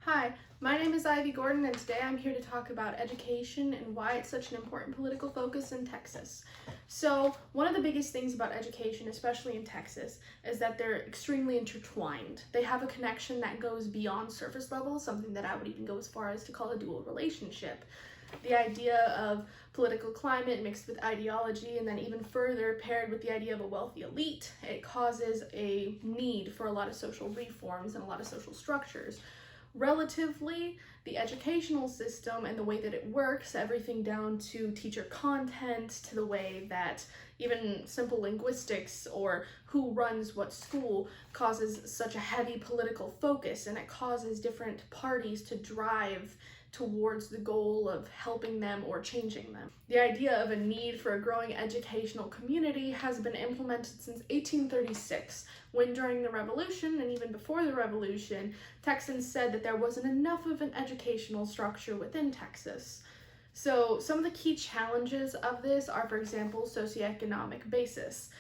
Hi, my name is Ivy Gordon, and today I'm here to talk about education and why it's such an important political focus in Texas. So, one of the biggest things about education, especially in Texas, is that they're extremely intertwined. They have a connection that goes beyond surface level, something that I would even go as far as to call a dual relationship. The idea of political climate mixed with ideology, and then even further paired with the idea of a wealthy elite, it causes a need for a lot of social reforms and a lot of social structures. Relatively, the educational system and the way that it works, everything down to teacher content, to the way that even simple linguistics or who runs what school causes such a heavy political focus, and it causes different parties to drive towards the goal of helping them or changing them. The idea of a need for a growing educational community has been implemented since 1836, when during the Revolution, and even before the Revolution, Texans said that there wasn't enough of an educational structure within Texas. So some of the key challenges of this are, for example, socioeconomic basis.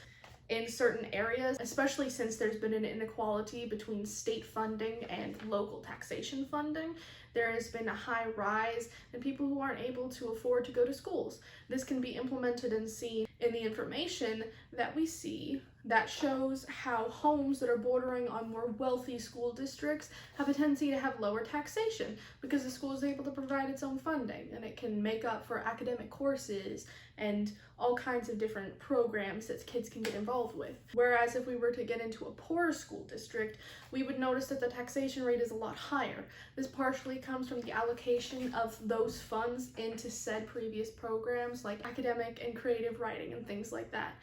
In certain areas, especially since there's been an inequality between state funding and local taxation funding, there has been a high rise in people who aren't able to afford to go to schools. This can be implemented and seen in the information that we see that shows how homes that are bordering on more wealthy school districts have a tendency to have lower taxation because the school is able to provide its own funding and it can make up for academic courses and all kinds of different programs that kids can get involved with. Whereas if we were to get into a poorer school district, we would notice that the taxation rate is a lot higher. This partially comes from the allocation of those funds into said previous programs like academic and creative writing and things like that.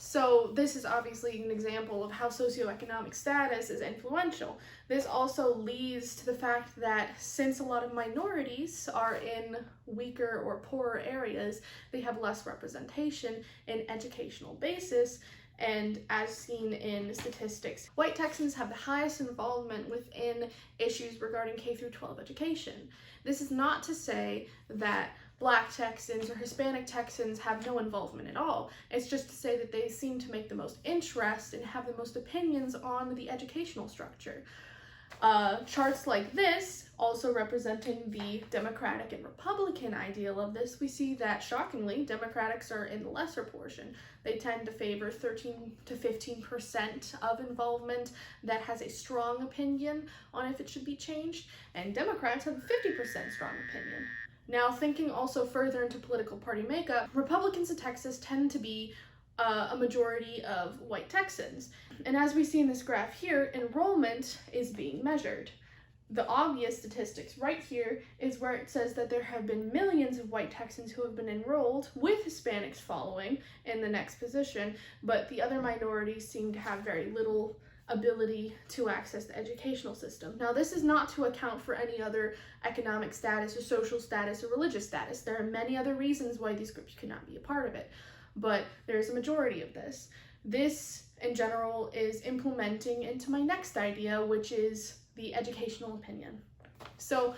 So this is obviously an example of how socioeconomic status is influential. This also leads to the fact that since a lot of minorities are in weaker or poorer areas, they have less representation in educational basis. And as seen in statistics, white Texans have the highest involvement within issues regarding K through 12 education. This is not to say that Black Texans or Hispanic Texans have no involvement at all. It's just to say that they seem to make the most interest and have the most opinions on the educational structure. Charts like this, also representing the Democratic and Republican ideal of this, we see that shockingly, Democrats are in the lesser portion. They tend to favor 13 to 15% of involvement that has a strong opinion on if it should be changed, and Democrats have a 50% strong opinion. Now, thinking also further into political party makeup, Republicans in Texas tend to be a majority of white Texans. And as we see in this graph here, enrollment is being measured. The obvious statistics right here is where it says that there have been millions of white Texans who have been enrolled, with Hispanics following in the next position, but the other minorities seem to have very little ability to access the educational system. Now, this is not to account for any other economic status or social status or religious status. There are many other reasons why these groups could not be a part of it, but there's a majority of this. This, in general, is implementing into my next idea, which is the educational opinion. So,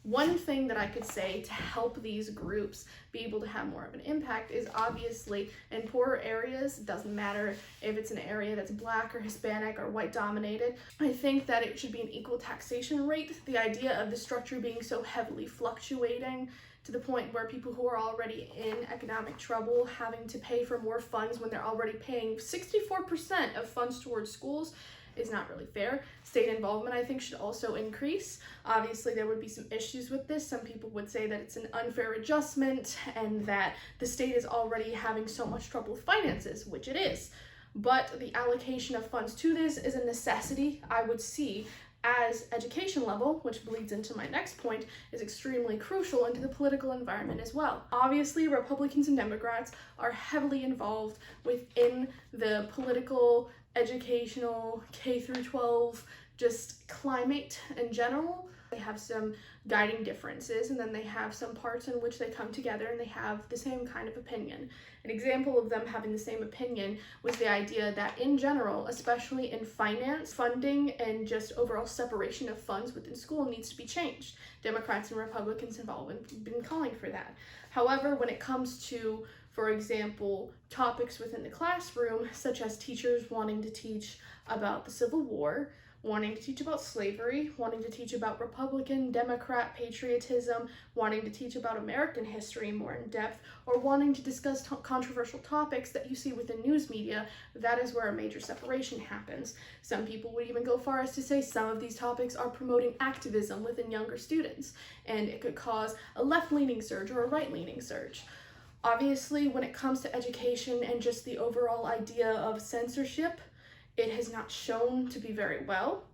one thing that I could say to help these groups be able to have more of an impact is obviously in poorer areas, it doesn't matter if it's an area that's Black or Hispanic or white dominated, I think that it should be an equal taxation rate. The idea of the structure being so heavily fluctuating to the point where people who are already in economic trouble having to pay for more funds when they're already paying 64% of funds towards schools is not really fair. State involvement, I think, should also increase. Obviously, there would be some issues with this. Some people would say that it's an unfair adjustment and that the state is already having so much trouble with finances, which it is. But the allocation of funds to this is a necessity, I would see, as education level, which bleeds into my next point, is extremely crucial into the political environment as well. Obviously, Republicans and Democrats are heavily involved within the political, educational, K through 12, just climate in general. They have some guiding differences, and then they have some parts in which they come together and they have the same kind of opinion. An example of them having the same opinion was the idea that in general, especially in finance, funding and just overall separation of funds within school needs to be changed. Democrats and Republicans have all been calling for that. However, when it comes to, for example, topics within the classroom, such as teachers wanting to teach about the Civil War, wanting to teach about slavery, wanting to teach about Republican, Democrat patriotism, wanting to teach about American history more in depth, or wanting to discuss controversial topics that you see within news media, that is where a major separation happens. Some people would even go far as to say some of these topics are promoting activism within younger students, and it could cause a left-leaning surge or a right-leaning surge. Obviously, when it comes to education and just the overall idea of censorship, it has not shown to be very well.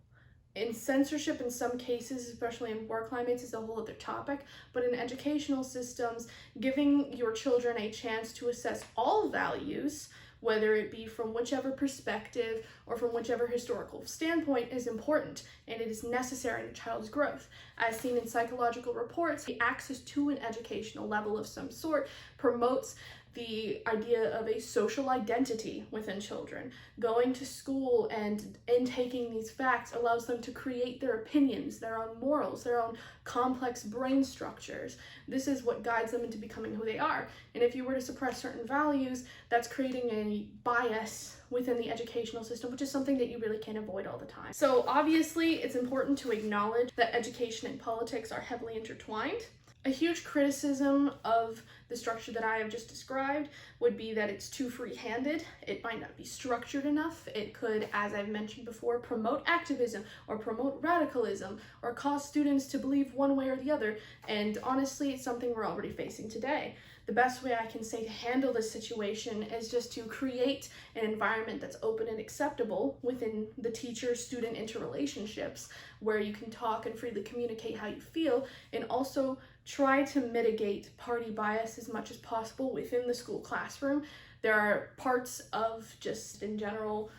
In censorship, in some cases, especially in war climates, is a whole other topic, but in educational systems, giving your children a chance to assess all values, whether it be from whichever perspective or from whichever historical standpoint, is important, and it is necessary in a child's growth. As seen in psychological reports, the access to an educational level of some sort promotes the idea of a social identity within children. Going to school and intaking these facts allows them to create their opinions, their own morals, their own complex brain structures. This is what guides them into becoming who they are. And if you were to suppress certain values, that's creating a bias within the educational system, which is something that you really can't avoid all the time. So obviously, it's important to acknowledge that education and politics are heavily intertwined. A huge criticism of the structure that I have just described would be that it's too free-handed. It might not be structured enough. It could, as I've mentioned before, promote activism or promote radicalism or cause students to believe one way or the other. And honestly, it's something we're already facing today. The best way I can say to handle this situation is just to create an environment that's open and acceptable within the teacher-student interrelationships, where you can talk and freely communicate how you feel, and also try to mitigate party bias as much as possible within the school classroom. There are parts of just in general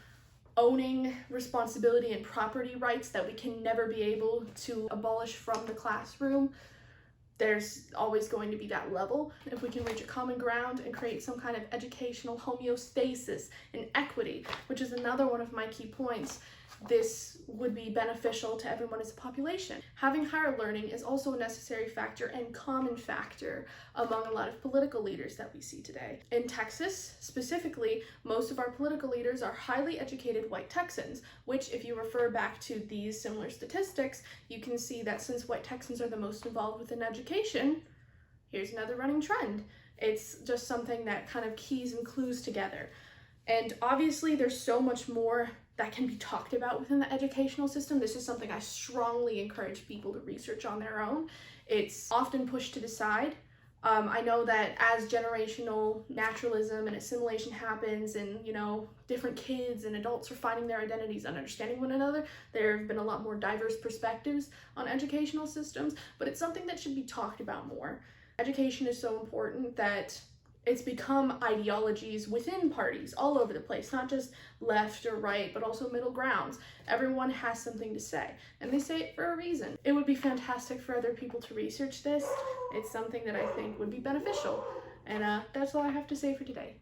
owning responsibility and property rights that we can never be able to abolish from the classroom. There's always going to be that level. If we can reach a common ground and create some kind of educational homeostasis and equity, which is another one of my key points, this would be beneficial to everyone as a population. Having higher learning is also a necessary factor and common factor among a lot of political leaders that we see today. In Texas, specifically, most of our political leaders are highly educated white Texans, which, if you refer back to these similar statistics, you can see that since white Texans are the most involved within education, here's another running trend. It's just something that kind of keys and clues together. And obviously, there's so much more that can be talked about within the educational system. This is something I strongly encourage people to research on their own. It's often pushed to the side. I know that as generational naturalism and assimilation happens and, different kids and adults are finding their identities and understanding one another, there have been a lot more diverse perspectives on educational systems, but it's something that should be talked about more. Education is so important that it's become ideologies within parties all over the place, not just left or right, but also middle grounds. Everyone has something to say, and they say it for a reason. It would be fantastic for other people to research this. It's something that I think would be beneficial. And that's all I have to say for today.